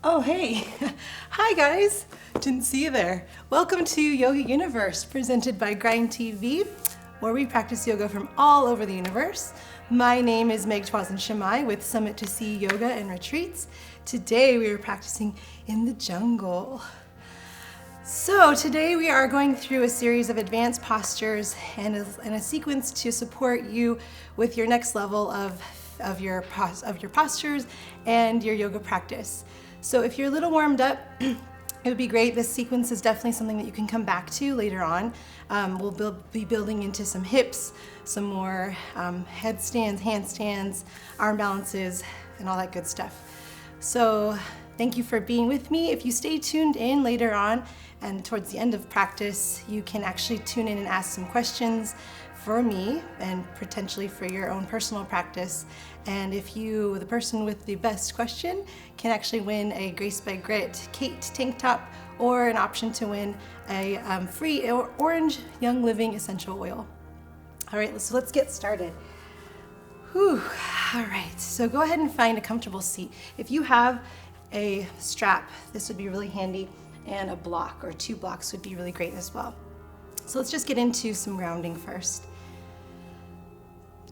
Oh, hey. Hi, guys. Didn't see you there. Welcome to Yoga Universe, presented by Grind TV, where we practice yoga from all over the universe. My name is Tuazon Shemai with Summit to Sea Yoga and Retreats. Today we are practicing in the jungle. So today we are going through a series of advanced postures and a sequence to support you with your next level of your postures and your yoga practice. So if you're a little warmed up, it would be great. This sequence is definitely something that you can come back to later on. We'll be building into some hips, some more headstands, handstands, arm balances, and all that good stuff. So thank you for being with me. If you stay tuned in later on and towards the end of practice, you can actually tune in and ask some questions for me and potentially for your own personal practice. And if you, the person with the best question, can actually win a Grace by Grit Kate tank top or an option to win a free orange Young Living essential oil. All right, so let's get started. Whew. All right, so go ahead and find a comfortable seat. If you have a strap, this would be really handy, and a block or 2 blocks would be really great as well. So let's just get into some grounding first.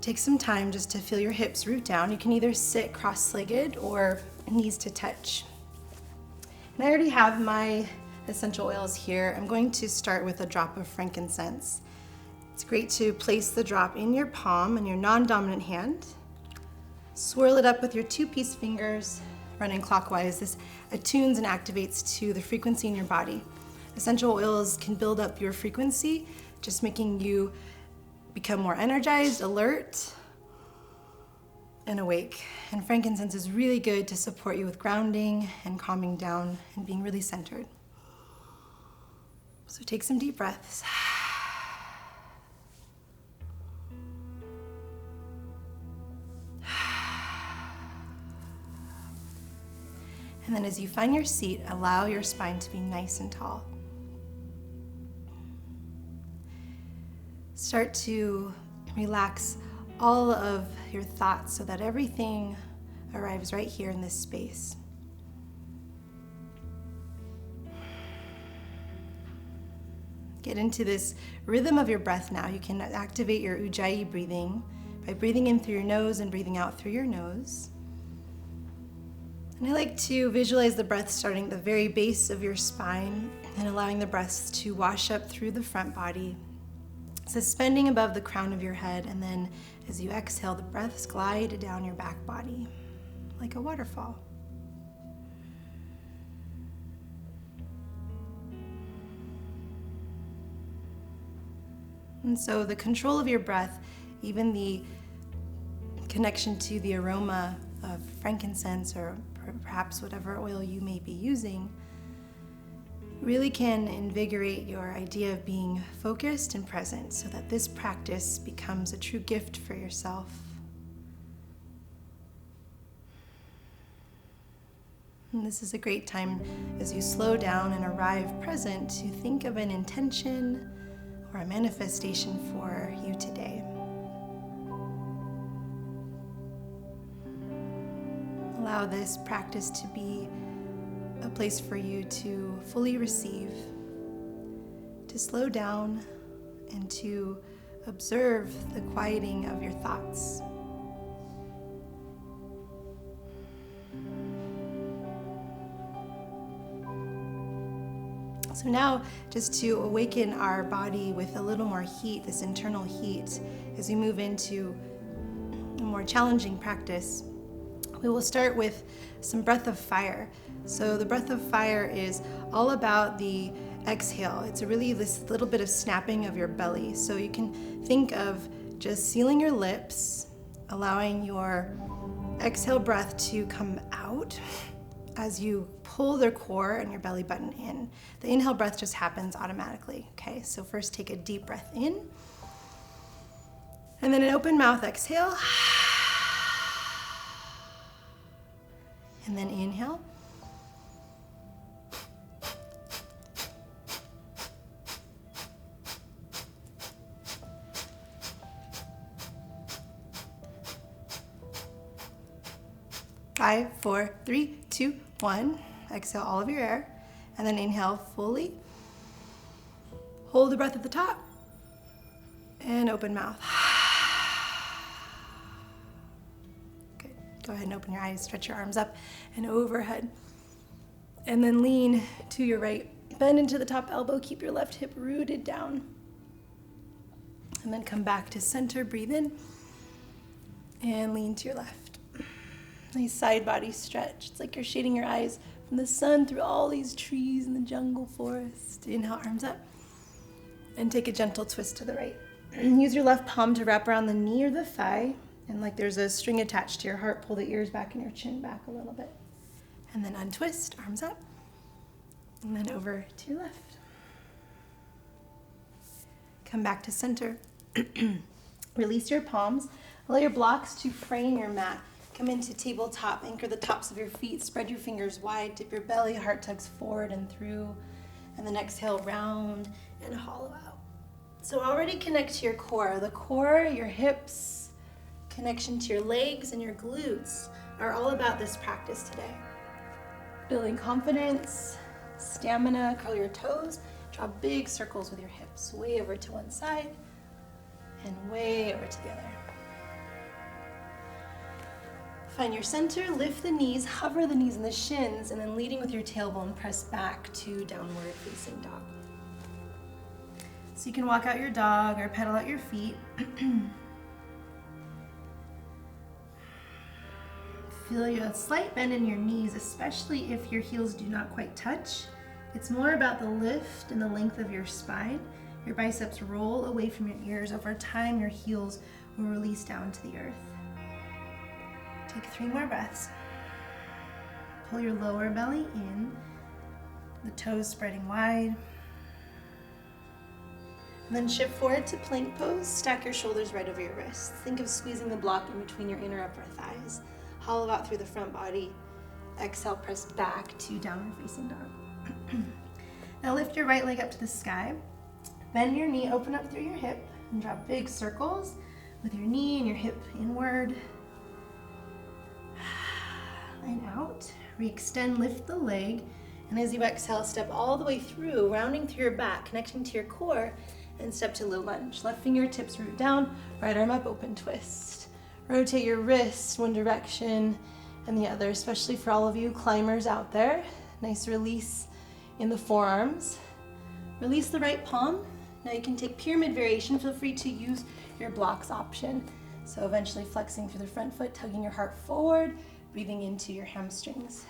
Take some time just to feel your hips root down. You can either sit cross-legged or knees to touch. And I already have my essential oils here. I'm going to start with a drop of frankincense. It's great to place the drop in your palm and your non-dominant hand. Swirl it up with your 2-piece fingers, running clockwise. This attunes and activates to the frequency in your body. Essential oils can build up your frequency, just making you become more energized, alert, and awake. And frankincense is really good to support you with grounding and calming down and being really centered. So take some deep breaths. And then as you find your seat, allow your spine to be nice and tall. Start to relax all of your thoughts so that everything arrives right here in this space. Get into this rhythm of your breath now. You can activate your Ujjayi breathing by breathing in through your nose and breathing out through your nose. And I like to visualize the breath starting at the very base of your spine and allowing the breath to wash up through the front body, suspending above the crown of your head, and then as you exhale, the breaths glide down your back body like a waterfall. And so the control of your breath, even the connection to the aroma of frankincense or perhaps whatever oil you may be using, really can invigorate your idea of being focused and present so that this practice becomes a true gift for yourself. And this is a great time as you slow down and arrive present to think of an intention or a manifestation for you today. Allow this practice to be a place for you to fully receive, to slow down, and to observe the quieting of your thoughts. So now, just to awaken our body with a little more heat, this internal heat, as we move into a more challenging practice, we will start with some breath of fire. So the breath of fire is all about the exhale. It's really this little bit of snapping of your belly. So you can think of just sealing your lips, allowing your exhale breath to come out as you pull the core and your belly button in. The inhale breath just happens automatically. Okay, so first take a deep breath in, and then an open mouth exhale. And then inhale. Five, four, three, two, one. Exhale all of your air, and then inhale fully. Hold the breath at the top, and open mouth. Good. Go ahead and open your eyes, stretch your arms up and overhead. And then lean to your right. Bend into the top elbow, keep your left hip rooted down. And then come back to center, breathe in, and lean to your left. Nice side body stretch. It's like you're shading your eyes from the sun through all these trees in the jungle forest. Inhale, arms up, and take a gentle twist to the right. Use your left palm to wrap around the knee or the thigh, and like there's a string attached to your heart, pull the ears back and your chin back a little bit. And then untwist, arms up, and then over to your left. Come back to center. Release your palms. Allow your blocks to frame your mat. Come into tabletop, anchor the tops of your feet, spread your fingers wide, dip your belly, heart tugs forward and through, and then exhale, round and hollow out. So already connect to your core. The core, your hips, connection to your legs and your glutes are all about this practice today. Building confidence, stamina, curl your toes, draw big circles with your hips, way over to one side and way over to the other. Find your center, lift the knees, hover the knees and the shins, and then leading with your tailbone, press back to downward facing dog. So you can walk out your dog or pedal out your feet. Feel a slight bend in your knees, especially if your heels do not quite touch. It's more about the lift and the length of your spine. Your biceps roll away from your ears. Over time, your heels will release down to the earth. Take 3 more breaths. Pull your lower belly in, the toes spreading wide. And then shift forward to plank pose. Stack your shoulders right over your wrists. Think of squeezing the block in between your inner upper thighs. Hollow out through the front body. Exhale, press back to downward facing dog. Now lift your right leg up to the sky. Bend your knee, open up through your hip, and draw big circles with your knee and your hip inward. And out. Re-extend, lift the leg, and as you exhale, step all the way through, rounding through your back, connecting to your core, and step to low lunge. Left fingertips root down, right arm up, open twist. Rotate your wrists one direction and the other, especially for all of you climbers out there. Nice release in the forearms. Release the right palm. Now you can take pyramid variation. Feel free to use your blocks option. So eventually flexing through the front foot, tugging your heart forward, breathing into your hamstrings.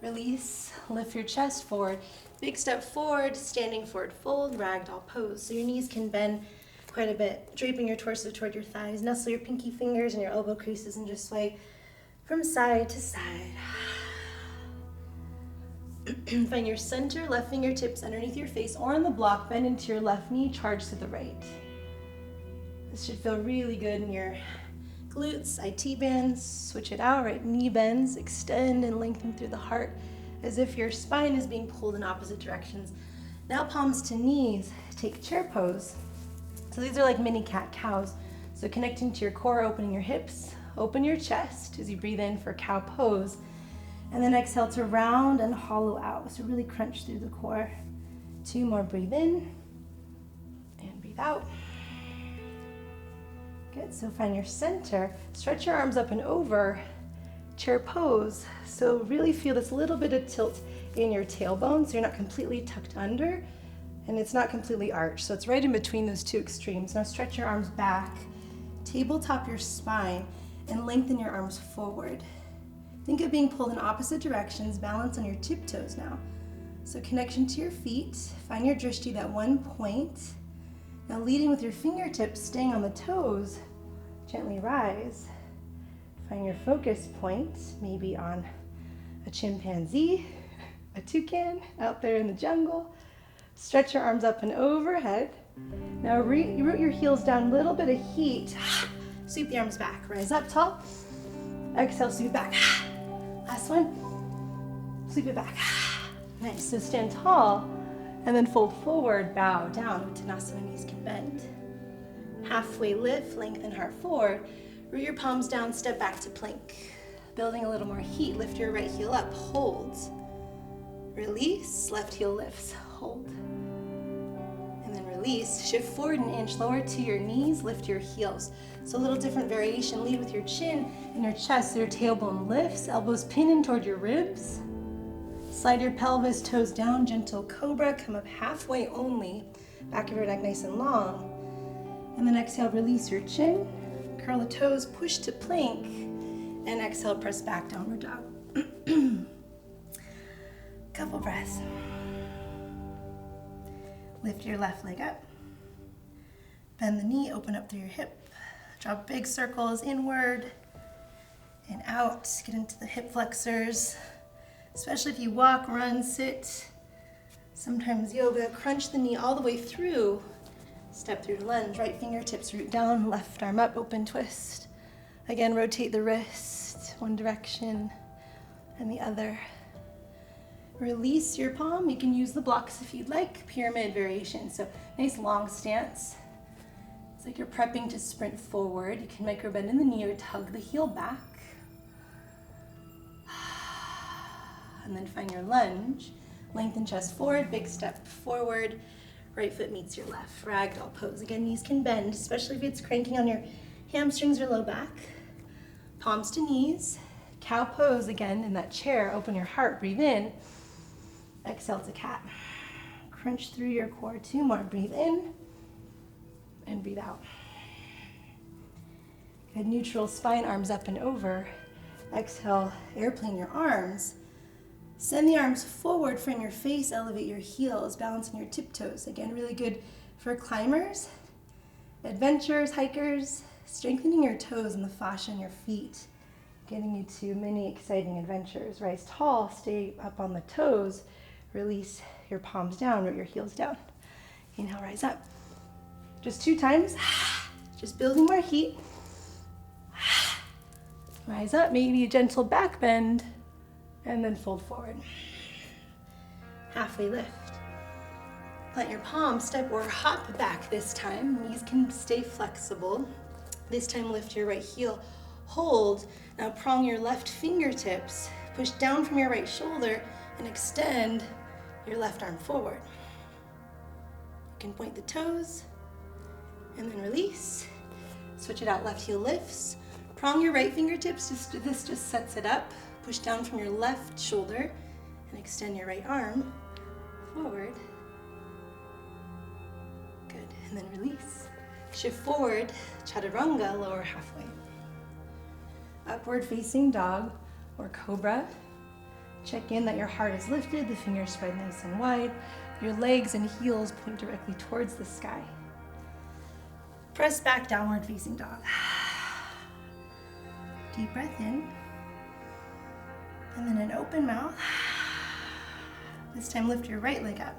Release, lift your chest forward. Big step forward, standing forward fold, ragdoll pose. So your knees can bend quite a bit, draping your torso toward your thighs. Nestle your pinky fingers and your elbow creases and just sway from side to side. Find your center, left fingertips underneath your face or on the block. Bend into your left knee, charge to the right. This should feel really good in your glutes, IT bands. Switch it out, right knee bends, extend and lengthen through the heart as if your spine is being pulled in opposite directions. Now palms to knees, take chair pose. So these are like mini cat-cows. So connecting to your core, opening your hips, open your chest as you breathe in for cow pose. And then exhale to round and hollow out. So really crunch through the core. 2 more, breathe in and breathe out. Good, so find your center. Stretch your arms up and over, chair pose. So really feel this little bit of tilt in your tailbone so you're not completely tucked under and it's not completely arched. So it's right in between those 2 extremes. Now stretch your arms back, tabletop your spine, and lengthen your arms forward. Think of being pulled in opposite directions, balance on your tiptoes now. So connection to your feet, find your drishti, that one point. Now leading with your fingertips, staying on the toes, gently rise. Find your focus point, maybe on a chimpanzee, a toucan out there in the jungle. Stretch your arms up and overhead. Now root your heels down, a little bit of heat. Sweep the arms back, rise up tall. Exhale, sweep back. Last one, sweep it back. Nice, so stand tall and then fold forward, bow down. Uttanasana, knees can bend. Halfway lift, lengthen heart forward. Root your palms down, step back to plank. Building a little more heat, lift your right heel up, hold. Release, left heel lifts, hold. And then release, shift forward an inch, lower to your knees, lift your heels. So a little different variation, lead with your chin and your chest, so your tailbone lifts, elbows pin in toward your ribs. Slide your pelvis, toes down, gentle cobra, come up halfway only. Back of your neck nice and long. And then exhale, release your chin, curl the toes, push to plank, and exhale, press back, downward dog. Couple breaths. Lift your left leg up. Bend the knee, open up through your hip. Draw big circles inward and out. Get into the hip flexors. Especially if you walk, run, sit. Sometimes yoga, crunch the knee all the way through. Step through to lunge, right fingertips root down, left arm up, open twist. Again, rotate the wrist, one direction and the other. Release your palm. You can use the blocks if you'd like. Pyramid variation. So nice long stance. It's like you're prepping to sprint forward. You can micro bend in the knee or tug the heel back. And then find your lunge. Lengthen chest forward, big step forward. Right foot meets your left. Ragdoll pose. Again, knees can bend, especially if it's cranking on your hamstrings or low back. Palms to knees. Cow pose again in that chair. Open your heart, breathe in. Exhale to cat. Crunch through your core. 2 more. Breathe in and breathe out. Good. Neutral spine, arms up and over. Exhale, airplane your arms. Send the arms forward, frame your face, elevate your heels, balancing your tiptoes. Again, really good for climbers, adventurers, hikers, strengthening your toes and the fascia in your feet, getting you to many exciting adventures. Rise tall, stay up on the toes, release your palms down, root your heels down. Inhale, rise up. Just 2 times, just building more heat. Rise up, maybe a gentle back bend, and then fold forward. Halfway lift. Plant your palms, step or hop back this time. Knees can stay flexible. This time lift your right heel, hold. Now prong your left fingertips, push down from your right shoulder and extend your left arm forward. You can point the toes and then release. Switch it out, left heel lifts. Prong your right fingertips, this just sets it up. Push down from your left shoulder and extend your right arm forward. Good, and then release. Shift forward, chaturanga, lower halfway. Upward facing dog or cobra. Check in that your heart is lifted, the fingers spread nice and wide. Your legs and heels point directly towards the sky. Press back, downward facing dog. Deep breath in. And then an open mouth. This time lift your right leg up.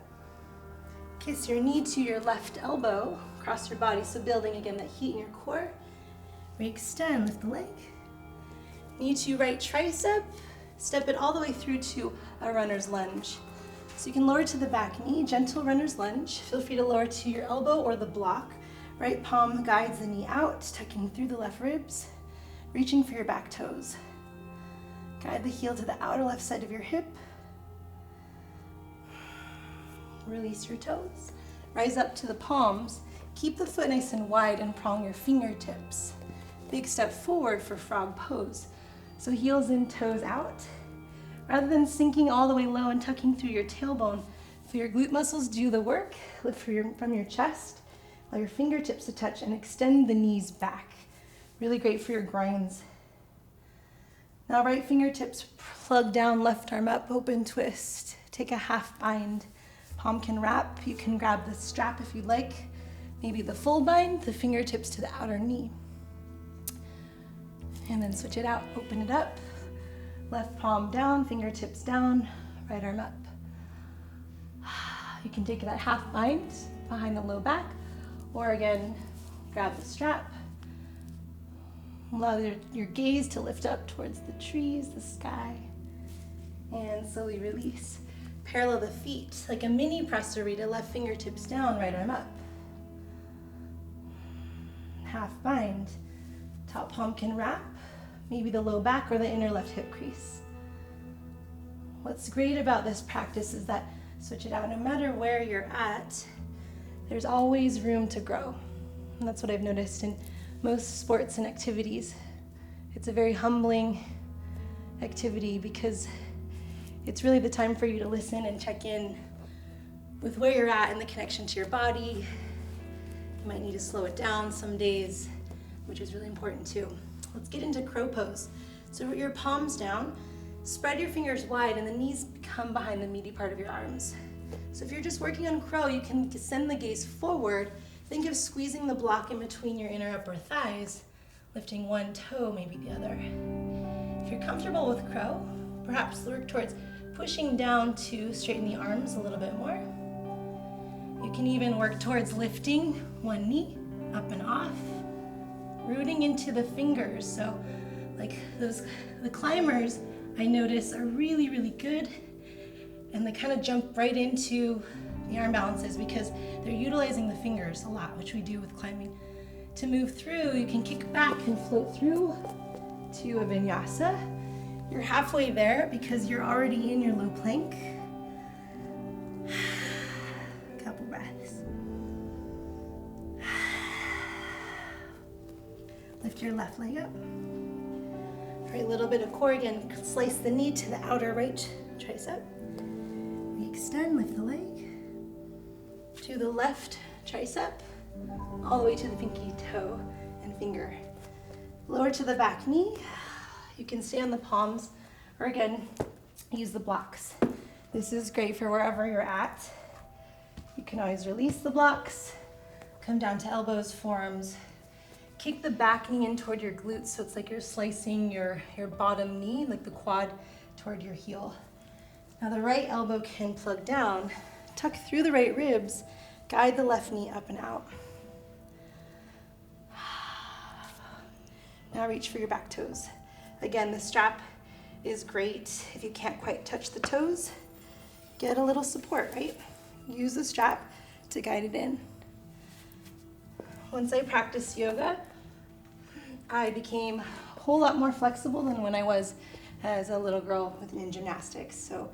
Kiss your knee to your left elbow. Cross your body, so building again that heat in your core. Re-extend, lift the leg. Knee to right tricep. Step it all the way through to a runner's lunge. So you can lower to the back knee, gentle runner's lunge. Feel free to lower to your elbow or the block. Right palm guides the knee out, tucking through the left ribs. Reaching for your back toes. Guide the heel to the outer left side of your hip. Release your toes. Rise up to the palms. Keep the foot nice and wide and prong your fingertips. Big step forward for frog pose. So heels in, toes out. Rather than sinking all the way low and tucking through your tailbone, so your glute muscles do the work. Lift from your chest. Allow your fingertips to touch and extend the knees back. Really great for your groins. Now right fingertips plug down, left arm up, open twist. Take a half bind. Palm can wrap. You can grab the strap if you'd like. Maybe the full bind, the fingertips to the outer knee. And then switch it out, open it up. Left palm down, fingertips down, right arm up. You can take that half bind behind the low back, or again, grab the strap. Allow your gaze to lift up towards the trees, the sky, and slowly release. Parallel the feet, like a mini prasarita, left fingertips down, right arm up. Half bind, top palm can wrap, maybe the low back or the inner left hip crease. What's great about this practice is that, switch it out, no matter where you're at, there's always room to grow. And that's what I've noticed in most sports and activities. It's a very humbling activity because it's really the time for you to listen and check in with where you're at and the connection to your body. You might need to slow it down some days, which is really important too. Let's get into crow pose. So with your palms down, spread your fingers wide and the knees come behind the meaty part of your arms. So if you're just working on crow, you can send the gaze forward. Think of squeezing the block in between your inner upper thighs, lifting one toe, maybe the other. If you're comfortable with crow, perhaps work towards pushing down to straighten the arms a little bit more. You can even work towards lifting one knee up and off, rooting into the fingers. So like the climbers I notice are really, really good, and they kind of jump right into the arm balances because they're utilizing the fingers a lot, which we do with climbing. To move through, you can kick back and float through to a vinyasa. You're halfway there because you're already in your low plank. Couple breaths. Lift your left leg up. For a little bit of core again, slice the knee to the outer right tricep. Re-extend, lift the leg. To the left tricep, all the way to the pinky toe and finger. Lower to the back knee. You can stay on the palms, or again, use the blocks. This is great for wherever you're at. You can always release the blocks, come down to elbows, forearms. Kick the back knee in toward your glutes, so it's like you're slicing your bottom knee, like the quad, toward your heel. Now the right elbow can plug down, tuck through the right ribs, guide the left knee up and out. Now reach for your back toes. Again, the strap is great. If you can't quite touch the toes, get a little support, right? Use the strap to guide it in. Once I practiced yoga, I became a whole lot more flexible than when I was as a little girl in gymnastics. So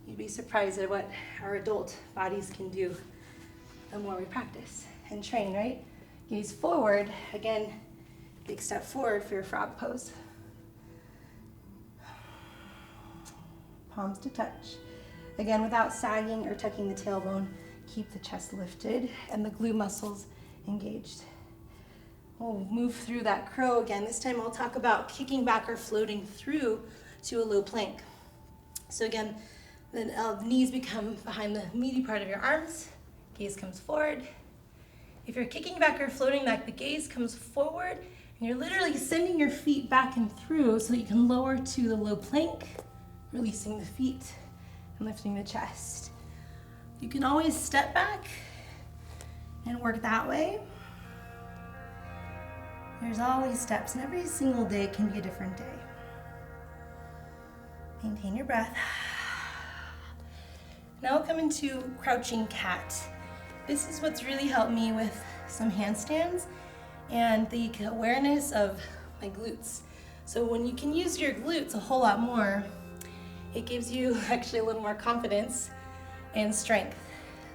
you'd be surprised at what our adult bodies can do the more we practice and train, right? Gaze forward. Again, big step forward for your frog pose. Palms to touch. Again, without sagging or tucking the tailbone, keep the chest lifted and the glute muscles engaged. We'll move through that crow again. This time I'll talk about kicking back or floating through to a low plank. So again, the knees become behind the meaty part of your arms. Gaze comes forward. If you're kicking back or floating back, the gaze comes forward and you're literally sending your feet back and through so that you can lower to the low plank, releasing the feet and lifting the chest. You can always step back and work that way. There's always steps, and every single day can be a different day. Maintain your breath. Now we'll come into crouching cat. This is what's really helped me with some handstands and the awareness of my glutes. So when you can use your glutes a whole lot more, it gives you actually a little more confidence and strength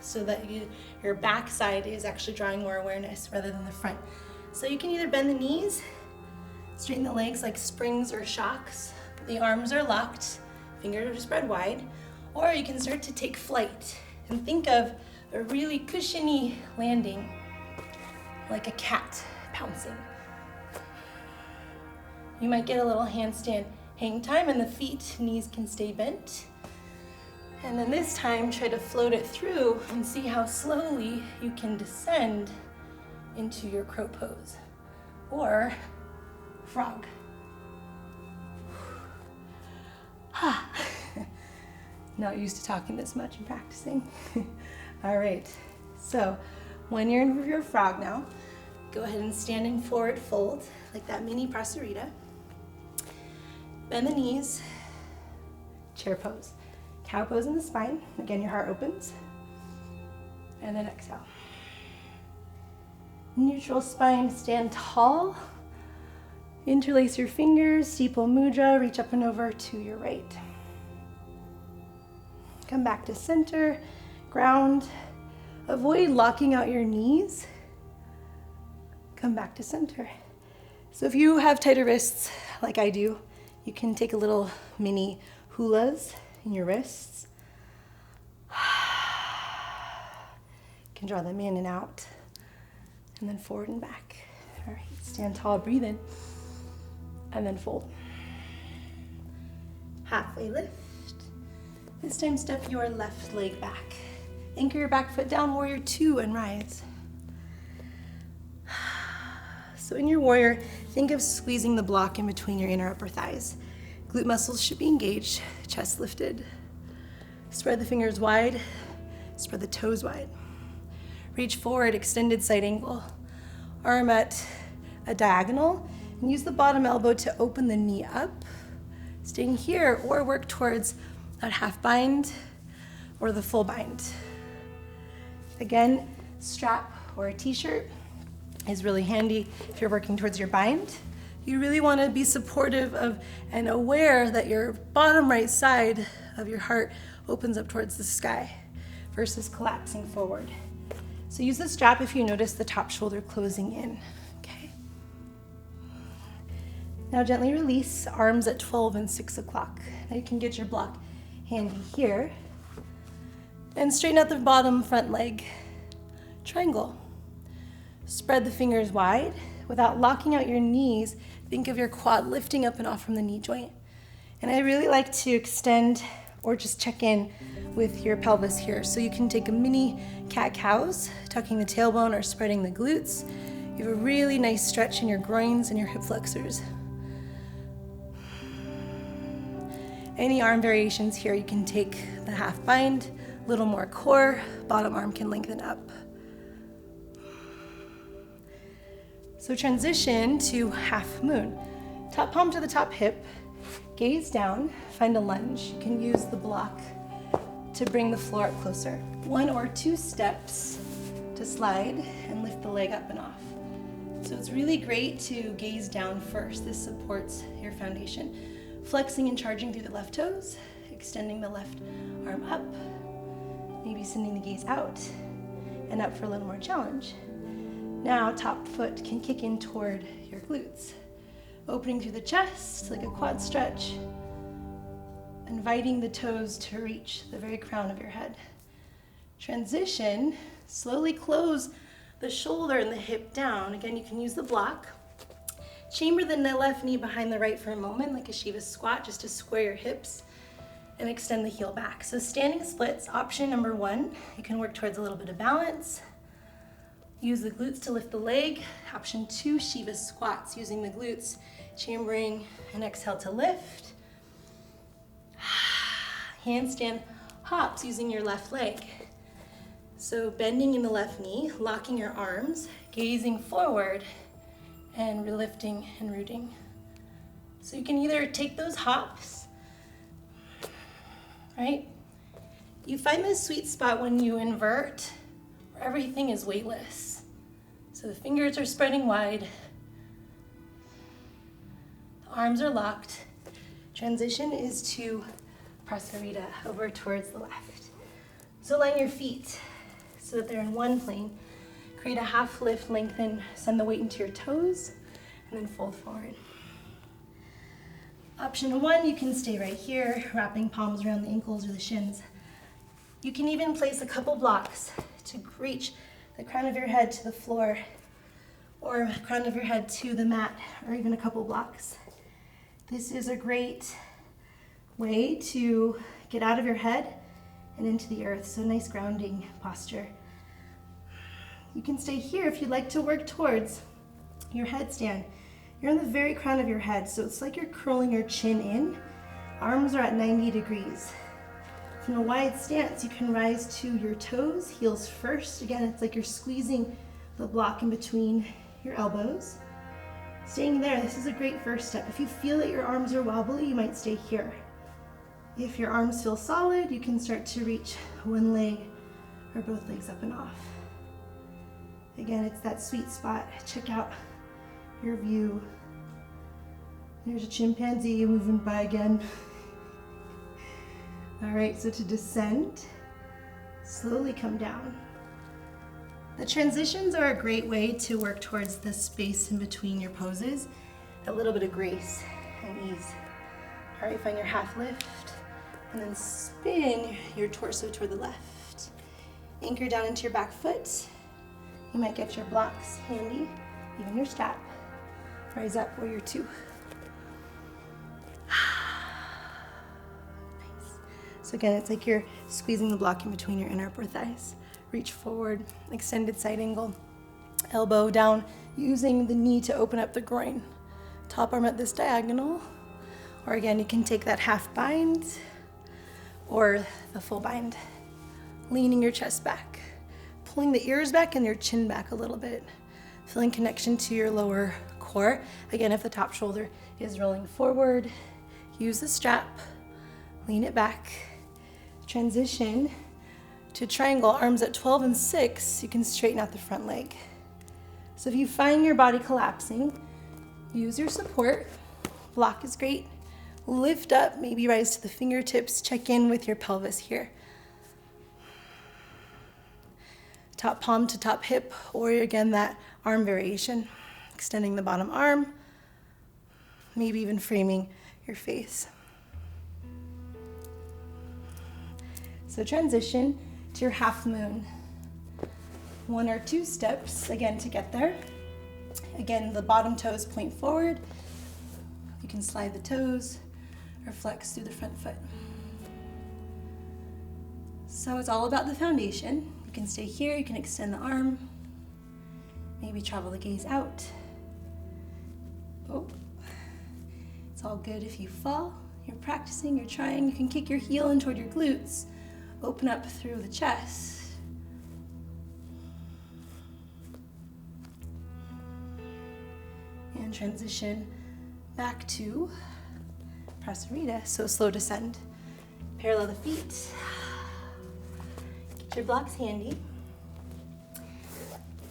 so that your backside is actually drawing more awareness rather than the front. So you can either bend the knees, straighten the legs like springs or shocks. The arms are locked, fingers are spread wide, or you can start to take flight and think of a really cushiony landing, like a cat pouncing. You might get a little handstand hang time and the feet, knees can stay bent. And then this time, try to float it through and see how slowly you can descend into your crow pose or frog. Not used to talking this much and practicing. All right, so when you're in your frog now, go ahead and stand in forward fold, like that mini prasarita. Bend the knees, chair pose. Cow pose in the spine. Again, your heart opens. And then exhale. Neutral spine, stand tall. Interlace your fingers, steeple mudra, reach up and over to your right. Come back to center, ground. Avoid locking out your knees. Come back to center. So if you have tighter wrists, like I do, you can take a little mini hulas in your wrists. You can draw them in and out, and then forward and back. All right, stand tall, breathe in, and then fold. Halfway lift. This time step your left leg back. Anchor your back foot down, warrior two, and rise. So in your warrior, think of squeezing the block in between your inner upper thighs. Glute muscles should be engaged, chest lifted. Spread the fingers wide, spread the toes wide. Reach forward, extended side angle. Arm at a diagonal, and use the bottom elbow to open the knee up. Staying here, or work towards that half bind or the full bind. Again, strap or a t-shirt is really handy if you're working towards your bind. You really want to be supportive of and aware that your bottom right side of your heart opens up towards the sky versus collapsing forward. So use the strap if you notice the top shoulder closing in. Okay. Now gently release, arms at 12 and 6 o'clock. Now you can get your block handy here. And straighten out the bottom front leg. Triangle. Spread the fingers wide. Without locking out your knees, think of your quad lifting up and off from the knee joint. And I really like to extend or just check in with your pelvis here. So you can take a mini cat-cows, tucking the tailbone or spreading the glutes. You have a really nice stretch in your groins and your hip flexors. Any arm variations here, you can take the half bind, a little more core, bottom arm can lengthen up. So transition to half moon. Top palm to the top hip, gaze down, find a lunge. You can use the block to bring the floor up closer. 1 or 2 steps to slide and lift the leg up and off. So it's really great to gaze down first. This supports your foundation. Flexing and charging through the left toes, extending the left arm up, maybe sending the gaze out and up for a little more challenge. Now top foot can kick in toward your glutes, opening through the chest like a quad stretch, inviting the toes to reach the very crown of your head. Transition, slowly close the shoulder and the hip down. Again, you can use the block. Chamber the left knee behind the right for a moment, like a Shiva squat, just to square your hips and extend the heel back. So standing splits, option number 1. You can work towards a little bit of balance. Use the glutes to lift the leg. Option 2, Shiva squats, using the glutes, chambering and exhale to lift. Handstand hops, using your left leg. So bending in the left knee, locking your arms, gazing forward, and lifting and rooting. So you can either take those hops, right? You find this sweet spot when you invert, where everything is weightless. So the fingers are spreading wide, the arms are locked. Transition is to Prasarita, over towards the left. So line your feet so that they're in one plane. Create a half lift, lengthen, send the weight into your toes, and then fold forward. Option 1, you can stay right here, wrapping palms around the ankles or the shins. You can even place a couple blocks to reach the crown of your head to the floor, or crown of your head to the mat, or even a couple blocks. This is a great way to get out of your head and into the earth, so nice grounding posture. You can stay here if you'd like to work towards your headstand. You're on the very crown of your head, so it's like you're curling your chin in. Arms are at 90 degrees. From a wide stance, you can rise to your toes, heels first. Again, it's like you're squeezing the block in between your elbows. Staying there, this is a great first step. If you feel that your arms are wobbly, you might stay here. If your arms feel solid, you can start to reach one leg or both legs up and off. Again, it's that sweet spot. Check out your view. There's a chimpanzee moving by again. All right, so to descend, slowly come down. The transitions are a great way to work towards the space in between your poses, a little bit of grace and ease. All right, find your half lift, and then spin your torso toward the left. Anchor down into your back foot. You might get your blocks handy, even your strap. Rise up, warrior two. Nice. So again, it's like you're squeezing the block in between your inner upper thighs. Reach forward, extended side angle. Elbow down, using the knee to open up the groin. Top arm at this diagonal. Or again, you can take that half bind or the full bind. Leaning your chest back. Pulling the ears back and your chin back a little bit. Feeling connection to your lower core. Again, if the top shoulder is rolling forward, use the strap, lean it back. Transition to triangle, arms at 12 and 6, you can straighten out the front leg. So if you find your body collapsing, use your support. Block is great. Lift up, maybe rise to the fingertips, check in with your pelvis here. Top palm to top hip, or again, that arm variation. Extending the bottom arm, maybe even framing your face. So transition to your half moon. 1 or 2 steps, again, to get there. Again, the bottom toes point forward. You can slide the toes or flex through the front foot. So it's all about the foundation. You can stay here, you can extend the arm, maybe travel the gaze out. Oh, it's all good if you fall. You're practicing, you're trying. You can kick your heel in toward your glutes. Open up through the chest. And transition back to Prasarita, so slow descend. Parallel the feet. Get your blocks handy.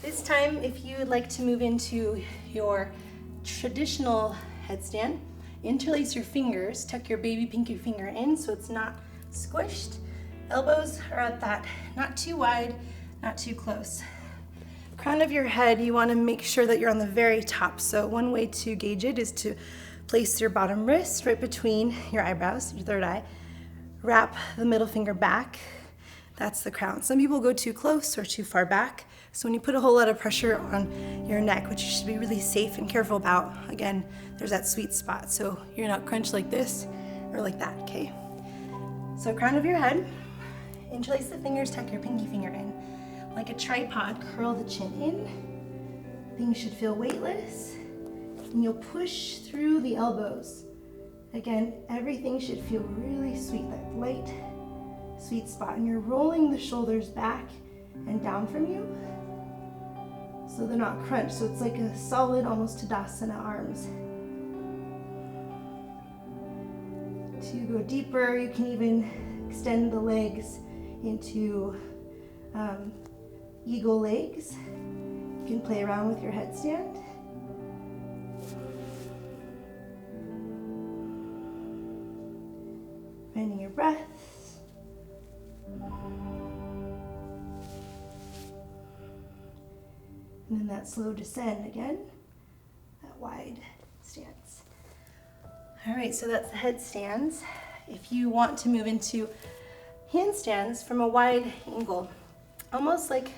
This time, if you would like to move into your traditional headstand, interlace your fingers, tuck your baby pinky finger in so it's not squished. Elbows are at that, not too wide, not too close. Crown of your head, you want to make sure that you're on the very top. So one way to gauge it is to place your bottom wrist right between your eyebrows, your third eye. Wrap the middle finger back. That's the crown. Some people go too close or too far back. So when you put a whole lot of pressure on your neck, which you should be really safe and careful about, again, there's that sweet spot. So you're not crunched like this or like that, okay? So crown of your head, interlace the fingers, tuck your pinky finger in. Like a tripod, curl the chin in. Things should feel weightless. And you'll push through the elbows. Again, everything should feel really sweet, that light, sweet spot. And you're rolling the shoulders back and down from you, so they're not crunched. So it's like a solid, almost Tadasana arms. To go deeper, you can even extend the legs into eagle legs. You can play around with your headstand. Finding your breath. And then that slow descend again, that wide stance. All right, so that's the headstands. If you want to move into handstands from a wide angle, almost like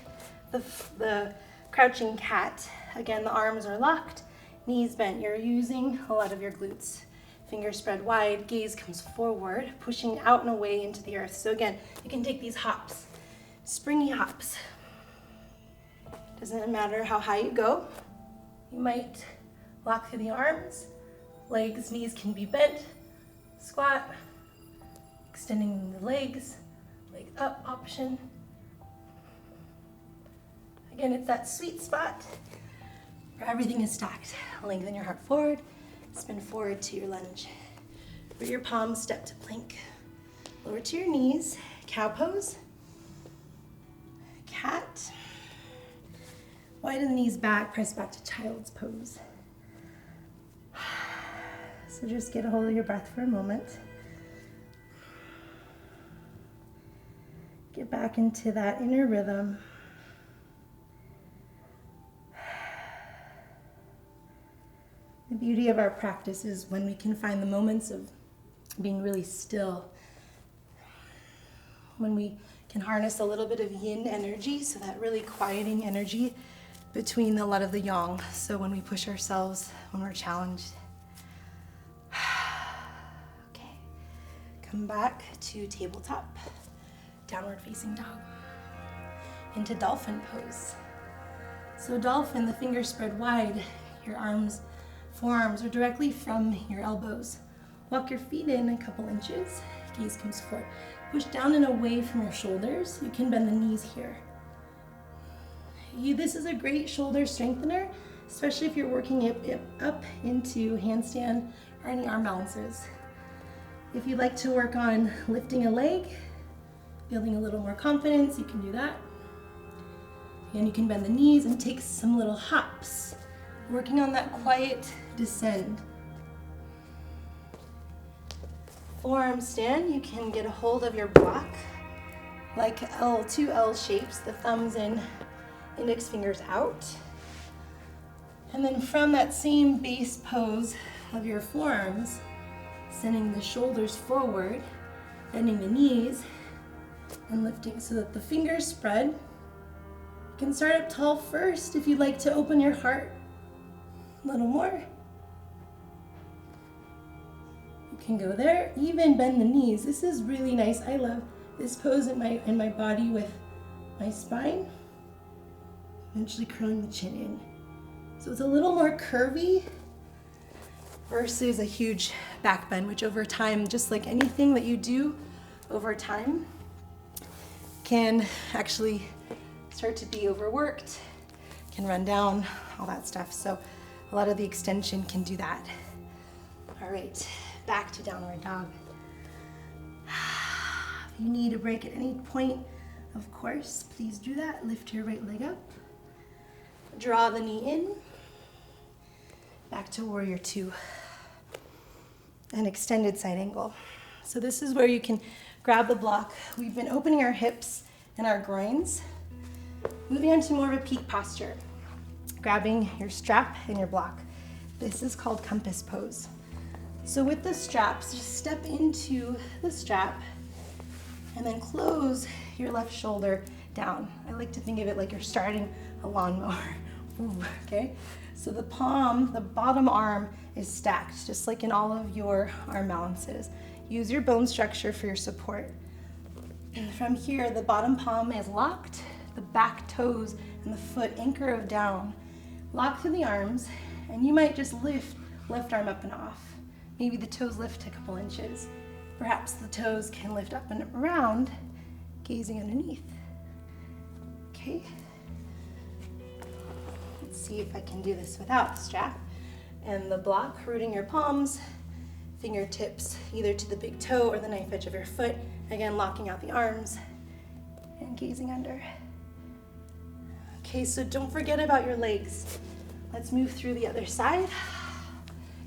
the crouching cat. Again, the arms are locked, knees bent. You're using a lot of your glutes. Fingers spread wide, gaze comes forward, pushing out and away into the earth. So again, you can take these hops, springy hops. Doesn't matter how high you go. You might lock through the arms, legs, knees can be bent, squat, extending the legs, leg up option. Again, it's that sweet spot where everything is stacked. Lengthen your heart forward, spin forward to your lunge. Bring your palms, step to plank. Lower to your knees, cow pose, cat. Widen the knees back, press back to child's pose. So just get a hold of your breath for a moment. back into that inner rhythm. The beauty of our practice is when we can find the moments of being really still, when we can harness a little bit of yin energy, so that really quieting energy between a lot of the yang. So when we push ourselves, when we're challenged. Okay, come back to tabletop, downward facing dog, into dolphin pose. So dolphin, the fingers spread wide, your forearms are directly from your elbows. Walk your feet in a couple inches, gaze comes forward. Push down and away from your shoulders. You can bend the knees here. This is a great shoulder strengthener, especially if you're working it up into handstand or any arm balances. If you'd like to work on lifting a leg, building a little more confidence, you can do that. And you can bend the knees and take some little hops, working on that quiet descend. Forearm stand, you can get a hold of your block like two L shapes, the thumbs in, index fingers out. And then from that same base pose of your forearms, sending the shoulders forward, bending the knees, and lifting so that the fingers spread. You can start up tall first if you'd like to open your heart a little more. You can go there, even bend the knees. This is really nice. I love this pose in my body with my spine. Eventually curling the chin in. So it's a little more curvy versus a huge back bend, which over time, just like anything that you do over time, can actually start to be overworked, can run down, all that stuff. So a lot of the extension can do that. All right, back to downward dog. If you need a break at any point, of course, please do that. Lift your right leg up. Draw the knee in. Back to warrior two. An extended side angle. So this is where you can grab the block. We've been opening our hips and our groins. Moving on to more of a peak posture. Grabbing your strap and your block. This is called compass pose. So with the straps, just step into the strap and then close your left shoulder down. I like to think of it like you're starting a lawnmower. Ooh, okay? So the bottom arm is stacked, just like in all of your arm balances. Use your bone structure for your support. And from here, the bottom palm is locked, the back toes and the foot anchor down. Lock through the arms, and you might just lift left arm up and off. Maybe the toes lift a couple inches. Perhaps the toes can lift up and around, gazing underneath. Okay. Let's see if I can do this without the strap. And the block, rooting your palms, fingertips either to the big toe or the knife edge of your foot. Again, locking out the arms and gazing under. Okay, so don't forget about your legs. Let's move through the other side.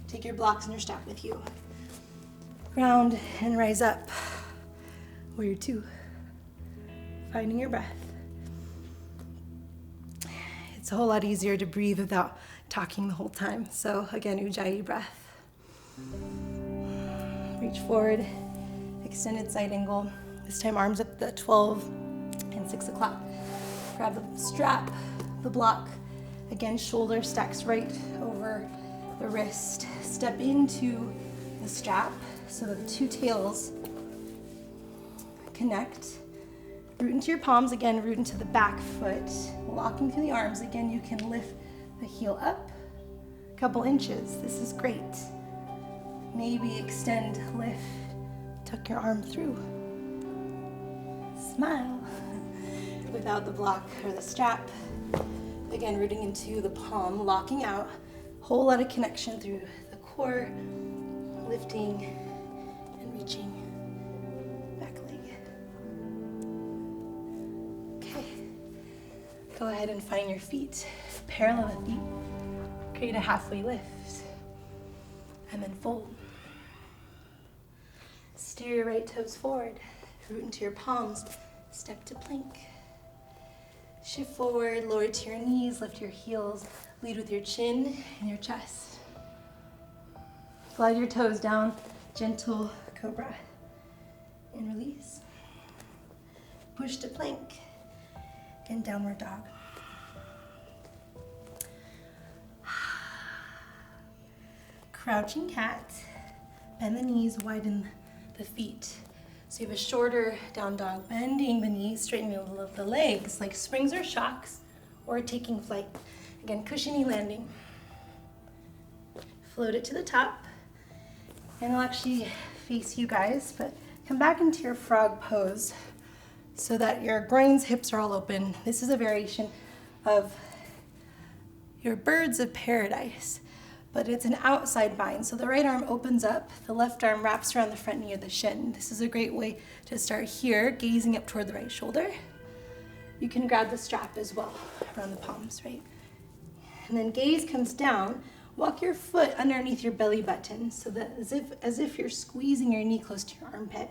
Take your blocks and your strap with you. Ground and rise up. Warrior two. Finding your breath. It's a whole lot easier to breathe without talking the whole time. So again, Ujjayi breath. Reach forward, extended side angle. This time arms at the 12 and 6 o'clock. Grab the strap, the block. Again, shoulder stacks right over the wrist. Step into the strap so that the two tails connect. Root into your palms, again, root into the back foot. Locking through the arms, again, you can lift the heel up a couple inches. This is great. Maybe extend, lift, tuck your arm through. Smile without the block or the strap. Again, rooting into the palm, locking out. Whole lot of connection through the core, lifting and reaching. Back leg. Okay. Go ahead and find your feet. Parallel the feet. Create a halfway lift. And then fold. Steer your right toes forward. Root into your palms. Step to plank. Shift forward, lower to your knees, lift your heels, lead with your chin and your chest. Slide your toes down, gentle cobra, and release. Push to plank and downward dog. Crouching cat, bend the knees, widen the feet. So you have a shorter down dog, bending the knees, straightening the legs like springs or shocks, or taking flight. Again, cushiony landing. Float it to the top, and I'll actually face you guys, but come back into your frog pose so that your groins, hips are all open. This is a variation of your birds of paradise, but it's an outside bind. So the right arm opens up, the left arm wraps around the front knee of the shin. This is a great way to start here, gazing up toward the right shoulder. You can grab the strap as well around the palms, right? And then gaze comes down. Walk your foot underneath your belly button so that as if you're squeezing your knee close to your armpit.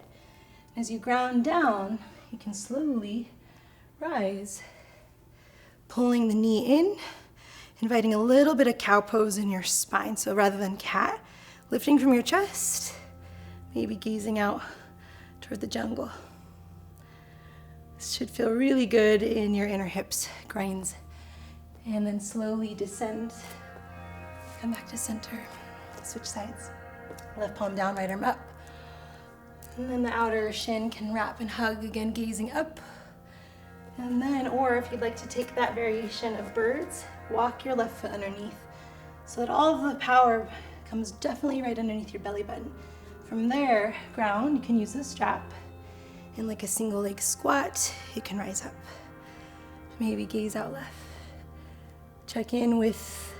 As you ground down, you can slowly rise, pulling the knee in, inviting a little bit of cow pose in your spine. So rather than cat, lifting from your chest, maybe gazing out toward the jungle. This should feel really good in your inner hips, groins. And then slowly descend. Come back to center. Switch sides. Left palm down, right arm up. And then the outer shin can wrap and hug, again gazing up. And then, or if you'd like to take that variation of birds, walk your left foot underneath so that all of the power comes definitely right underneath your belly button. From there, ground, you can use the strap. And like a single leg squat, you can rise up. Maybe gaze out left. Check in with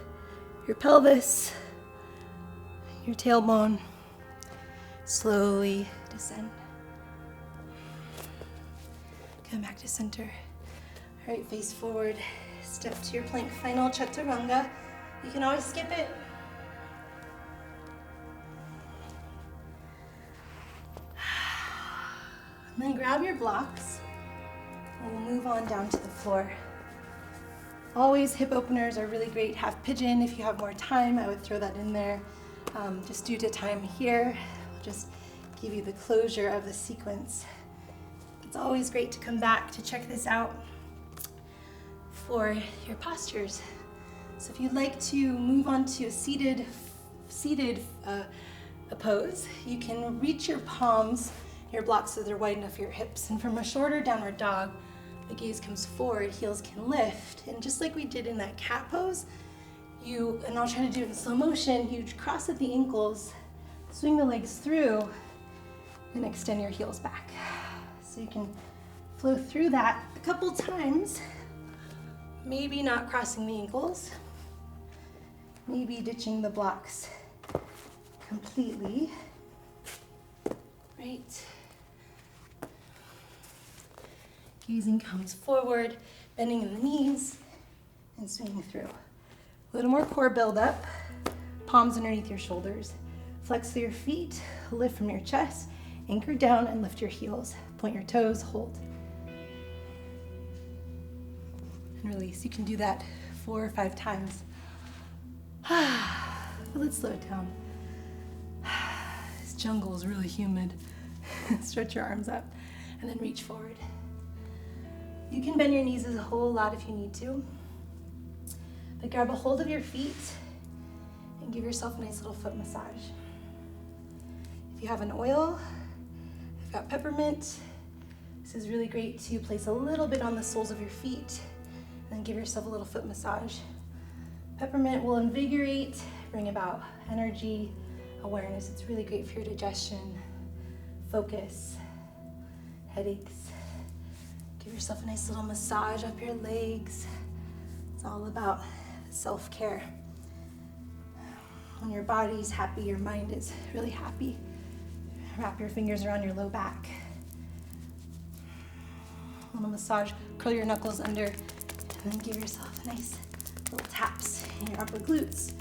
your pelvis, your tailbone. Slowly descend. Come back to center. All right, face forward. Step to your plank final chaturanga. You can always skip it. And then grab your blocks. And we'll move on down to the floor. Always hip openers are really great. Half pigeon, if you have more time, I would throw that in there. Just due to time here, I'll just give you the closure of the sequence. It's always great to come back to check this out for your postures. So if you'd like to move on to a seated pose, you can reach your palms, your blocks so they're wide enough for your hips. And from a shorter downward dog, the gaze comes forward, heels can lift. And just like we did in that cat pose, and I'll try to do it in slow motion, you cross at the ankles, swing the legs through, and extend your heels back. So you can flow through that a couple times, maybe not crossing the ankles, maybe ditching the blocks completely, right? Gazing comes forward, bending in the knees, and swinging through. A little more core build up, palms underneath your shoulders. Flex through your feet, lift from your chest, anchor down and lift your heels. Point your toes, hold. And release. You can do that 4 or 5 times. But let's slow it down. This jungle is really humid. Stretch your arms up and then reach forward. You can bend your knees a whole lot if you need to. But grab a hold of your feet and give yourself a nice little foot massage. If you have an oil, I've got peppermint. This is really great to place a little bit on the soles of your feet and then give yourself a little foot massage. Peppermint will invigorate, bring about energy, awareness. It's really great for your digestion, focus, headaches. Give yourself a nice little massage up your legs. It's all about self-care. When your body's happy, your mind is really happy. Wrap your fingers around your low back. A little massage, curl your knuckles under, and then give yourself a nice little taps in your upper glutes.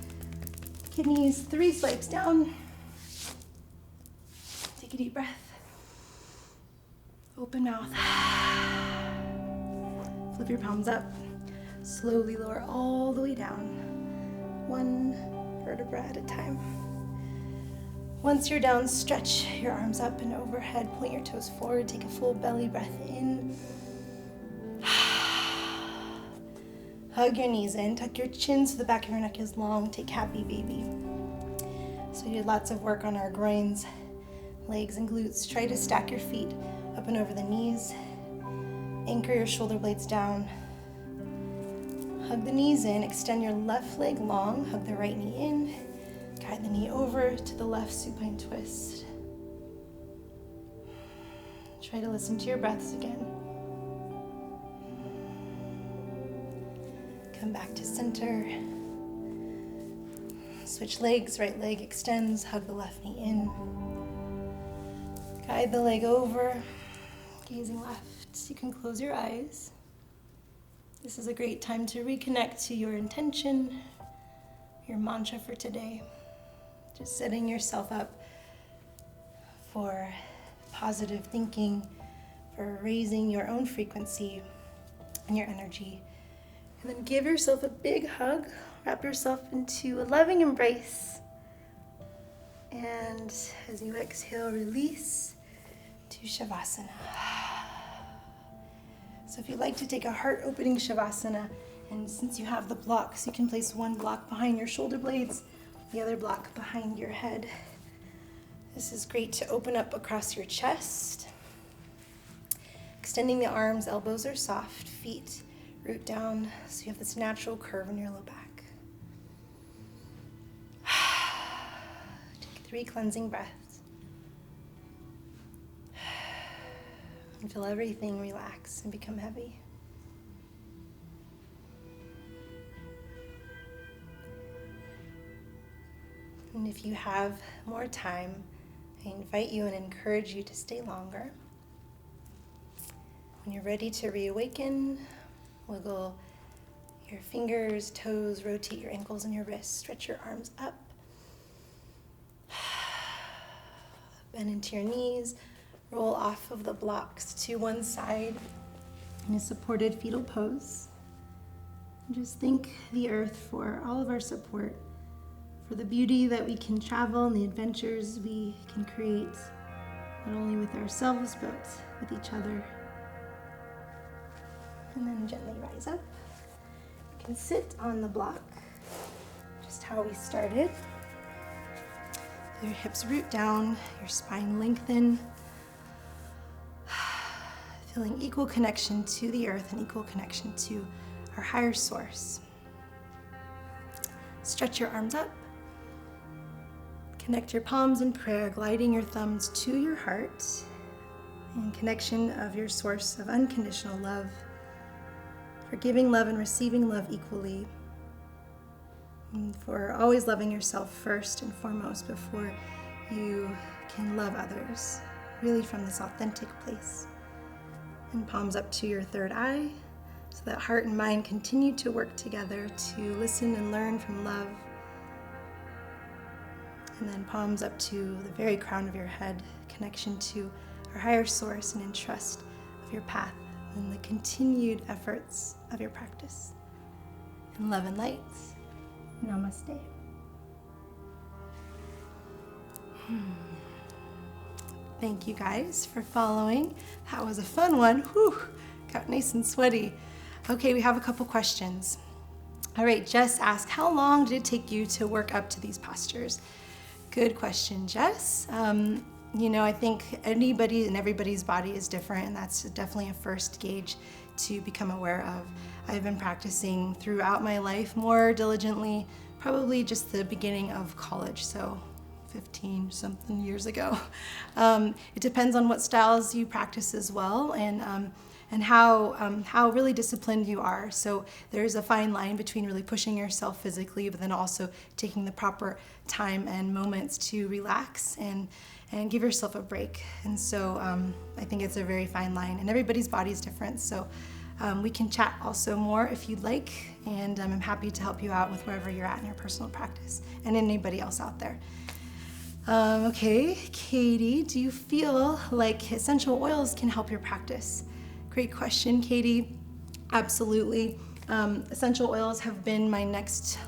Kidneys, 3 swipes down. Take a deep breath. Open mouth. Flip your palms up. Slowly lower all the way down. One vertebra at a time. Once you're down, stretch your arms up and overhead. Point your toes forward. Take a full belly breath in. Hug your knees in. Tuck your chin so the back of your neck is long. Take happy baby. So we did lots of work on our groins, legs, and glutes. Try to stack your feet up and over the knees. Anchor your shoulder blades down. Hug the knees in. Extend your left leg long. Hug the right knee in. Guide the knee over to the left supine twist. Try to listen to your breaths again. Come back to center. Switch legs. Right leg extends. Hug the left knee in. Guide the leg over. Gazing left. You can close your eyes. This is a great time to reconnect to your intention, your mantra for today. Just setting yourself up for positive thinking, for raising your own frequency and your energy. And then give yourself a big hug. Wrap yourself into a loving embrace. And as you exhale, release to Shavasana. So if you'd like to take a heart-opening Shavasana, and since you have the blocks, you can place one block behind your shoulder blades, the other block behind your head. This is great to open up across your chest. Extending the arms, elbows are soft, feet root down, so you have this natural curve in your low back. Take 3 cleansing breaths. And feel everything relax and become heavy. And if you have more time, I invite you and encourage you to stay longer. When you're ready to reawaken, wiggle your fingers, toes, rotate your ankles and your wrists, stretch your arms up, bend into your knees, roll off of the blocks to one side in a supported fetal pose. And just thank the earth for all of our support, for the beauty that we can travel and the adventures we can create, not only with ourselves, but with each other. And then gently rise up. You can sit on the block, just how we started. Your hips root down, your spine lengthen. Feeling equal connection to the earth and equal connection to our higher source. Stretch your arms up. Connect your palms in prayer, gliding your thumbs to your heart in connection of your source of unconditional love, for giving love and receiving love equally, and for always loving yourself first and foremost before you can love others, really from this authentic place. And palms up to your third eye, so that heart and mind continue to work together to listen and learn from love. And then palms up to the very crown of your head, connection to our higher source and in trust of your path and the continued efforts of your practice. In love and light, namaste. Thank you guys for following. That was a fun one. Whew, got nice and sweaty. Okay, we have a couple questions. All right, Jess asked, how long did it take you to work up to these postures? Good question, Jess. I think anybody and everybody's body is different, and that's definitely a first gauge to become aware of. I've been practicing throughout my life more diligently, probably just the beginning of college, so 15 something years ago. It depends on what styles you practice as well, and how really disciplined you are. So there's a fine line between really pushing yourself physically, but then also taking the proper time and moments to relax and give yourself a break. And so I think it's a very fine line, and everybody's body is different. So we can chat also more if you'd like, and I'm happy to help you out with wherever you're at in your personal practice and anybody else out there. Okay, Katie, do you feel like essential oils can help your practice? Great question, Katie. Absolutely. Essential oils have been my next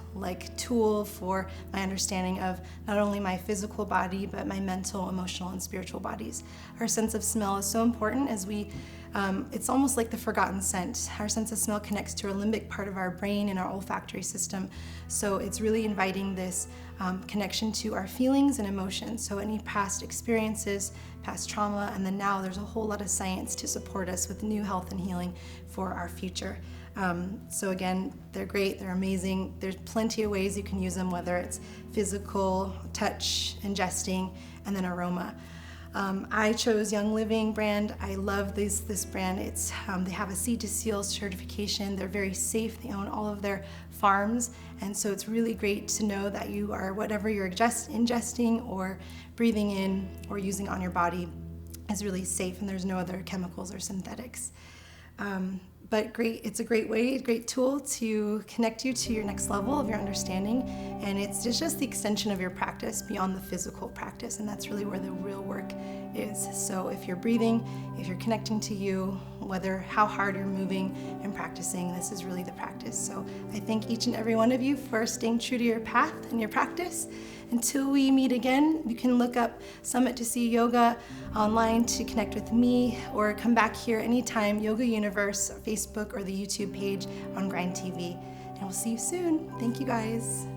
tool for my understanding of not only my physical body, but my mental, emotional, and spiritual bodies. Our sense of smell is so important as it's almost like the forgotten scent. Our sense of smell connects to our limbic part of our brain and our olfactory system. So it's really inviting this connection to our feelings and emotions. So any past experiences, past trauma, and then now there's a whole lot of science to support us with new health and healing for our future. So again, they're great, they're amazing. There's plenty of ways you can use them, whether it's physical, touch, ingesting, and then aroma. I chose Young Living brand. I love this brand. They have a Seed to Seal certification. They're very safe. They own all of their farms. And so it's really great to know that you are, whatever you're ingesting or breathing in or using on your body is really safe, and there's no other chemicals or synthetics. But it's a great tool to connect you to your next level of your understanding, and it's just the extension of your practice beyond the physical practice, and that's really where the real work is. So if you're breathing, if you're connecting to you, how hard you're moving and practicing, this is really the practice. So I thank each and every one of you for staying true to your path and your practice. Until we meet again, you can look up Summit to See Yoga online to connect with me, or come back here anytime, Yoga Universe, Facebook, or the YouTube page on Grind TV. And we'll see you soon. Thank you guys.